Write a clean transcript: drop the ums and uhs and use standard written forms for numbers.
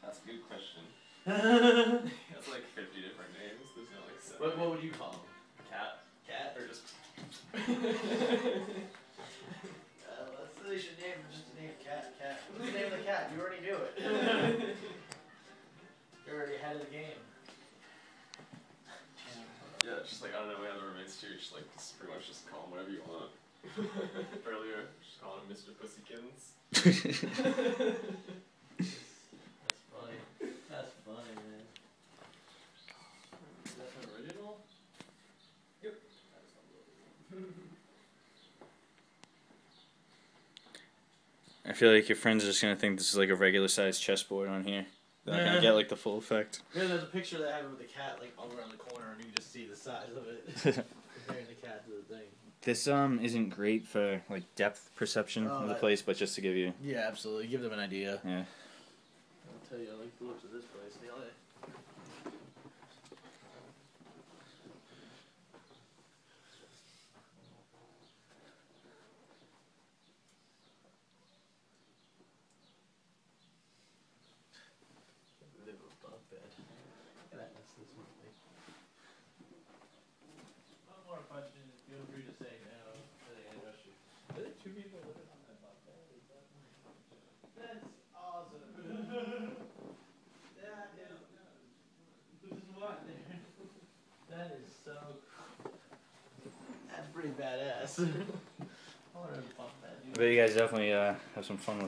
That's a good question. That's like 50 different names. There's no like 7. What would you call him? Cat? Cat? Or just... They should name him just to name Cat. Cat. What's the name of the cat? You already knew it. You're already ahead of the game. Yeah, just like, I don't know, we have the roommates too. Just like, just pretty much just call him whatever you want. Earlier, just calling him Mr. Pussykins. That's funny. That's funny, man. Is that an original? Yep. That is unbelievable. I feel like your friends are just gonna think this is like a regular sized chessboard on here. They're not gonna get like the full effect. Yeah, there's a picture that I have with the cat like all around the corner, and you can just see the size of it comparing the cat to the thing. This isn't great for like depth perception of the place, but just to give you. Yeah, absolutely. Give them an idea. Yeah. I'll tell you, I like the looks of this place. One more question. Feel free to say no. Are there 2 people living on that bunk bed? That's awesome. That is what? That is so cool. That's pretty badass. I want to bump that dude. But you guys definitely have some fun with